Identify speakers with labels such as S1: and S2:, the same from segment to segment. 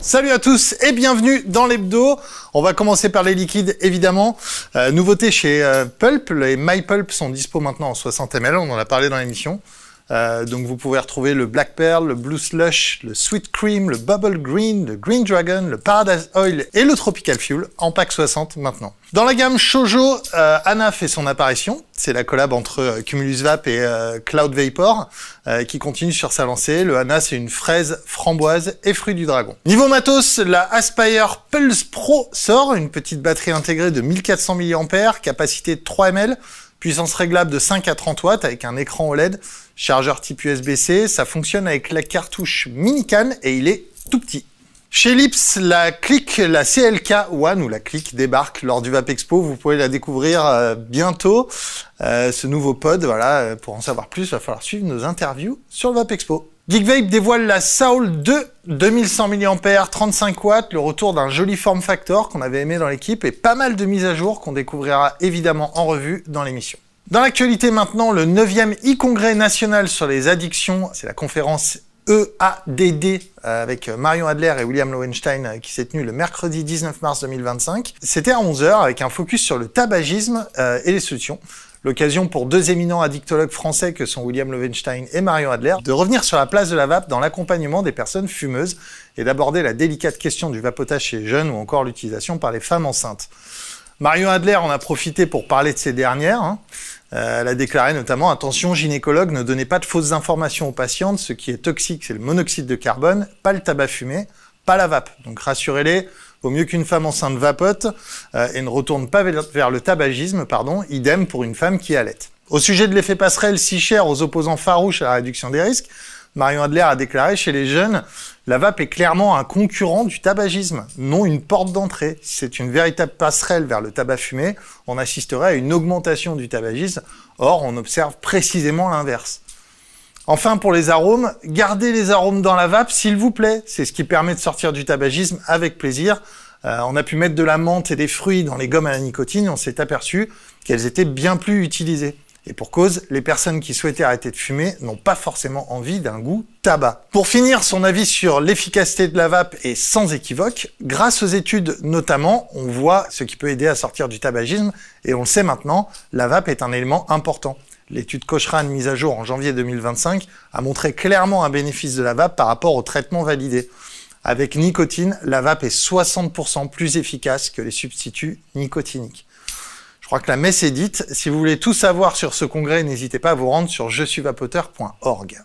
S1: Salut à tous et bienvenue dans l'hebdo. On va commencer par les liquides évidemment. Nouveauté chez Pulp, les My Pulp sont dispo maintenant en 60 ml, on en a parlé dans l'émission. Donc vous pouvez retrouver le Black Pearl, le Blue Slush, le Sweet Cream, le Bubble Green, le Green Dragon, le Paradise Oil et le Tropical Fuel en pack 60 maintenant. Dans la gamme Shoujo, Anna fait son apparition. C'est la collab entre Cumulus Vape et Cloud Vapor qui continue sur sa lancée. Le Anna, c'est une fraise, framboise et fruit du dragon. Niveau matos, la Aspire Pulse Pro sort, une petite batterie intégrée de 1400 mAh, capacité de 3 ml, puissance réglable de 5 à 30 watts avec un écran OLED, chargeur type USB-C, ça fonctionne avec la cartouche mini can et il est tout petit. Chez Lips, la CLK One ou la Click débarque lors du Vape Expo. Vous pouvez la découvrir bientôt. Ce nouveau pod, voilà, pour en savoir plus, il va falloir suivre nos interviews sur le Vape Expo. Geekvape dévoile la Soul 2, 2100 mAh, 35 watts, le retour d'un joli form factor qu'on avait aimé dans l'équipe et pas mal de mises à jour qu'on découvrira évidemment en revue dans l'émission. Dans l'actualité maintenant, le 9e e-congrès national sur les addictions, c'est la conférence EADD avec Marion Adler et William Lowenstein qui s'est tenu le mercredi 19 mars 2025. C'était à 11 h avec un focus sur le tabagisme et les solutions. L'occasion pour deux éminents addictologues français que sont William Lowenstein et Marion Adler de revenir sur la place de la vape dans l'accompagnement des personnes fumeuses et d'aborder la délicate question du vapotage chez les jeunes ou encore l'utilisation par les femmes enceintes. Marion Adler en a profité pour parler de ces dernières. Elle a déclaré notamment « Attention, gynécologue, ne donnez pas de fausses informations aux patientes. Ce qui est toxique, c'est le monoxyde de carbone, pas le tabac fumé, pas la vape. Donc rassurez-les, vaut mieux qu'une femme enceinte vapote et ne retourne pas vers le tabagisme, idem pour une femme qui allait. » Au sujet de l'effet passerelle si cher aux opposants farouches à la réduction des risques, Marion Adler a déclaré « Chez les jeunes, la vape est clairement un concurrent du tabagisme, non une porte d'entrée. Si c'est une véritable passerelle vers le tabac fumé, on assisterait à une augmentation du tabagisme. Or, on observe précisément l'inverse. » Enfin, pour les arômes, gardez les arômes dans la vape, s'il vous plaît. C'est ce qui permet de sortir du tabagisme avec plaisir. On a pu mettre de la menthe et des fruits dans les gommes à la nicotine et on s'est aperçu qu'elles étaient bien plus utilisées. Et pour cause, les personnes qui souhaitaient arrêter de fumer n'ont pas forcément envie d'un goût tabac. Pour finir, son avis sur l'efficacité de la vape est sans équivoque. Grâce aux études notamment, on voit ce qui peut aider à sortir du tabagisme et on le sait maintenant, la vape est un élément important. L'étude Cochrane mise à jour en janvier 2025 a montré clairement un bénéfice de la vape par rapport au traitement validé. Avec nicotine, la vape est 60% plus efficace que les substituts nicotiniques. Je crois que la messe est dite. Si vous voulez tout savoir sur ce congrès, n'hésitez pas à vous rendre sur jesuisvapoteur.org.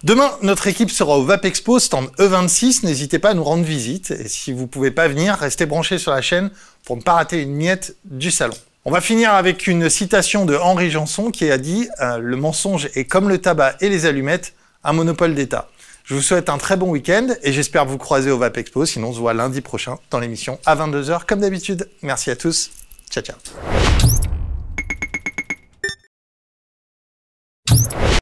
S1: Demain, notre équipe sera au Vape Expo, stand E26. N'hésitez pas à nous rendre visite. Et si vous ne pouvez pas venir, restez branchés sur la chaîne pour ne pas rater une miette du salon. On va finir avec une citation de Henri Janson qui a dit « Le mensonge est comme le tabac et les allumettes, un monopole d'État ». Je vous souhaite un très bon week-end et j'espère vous croiser au Vape Expo. Sinon, on se voit lundi prochain dans l'émission à 22 h comme d'habitude. Merci à tous. Ciao, ciao.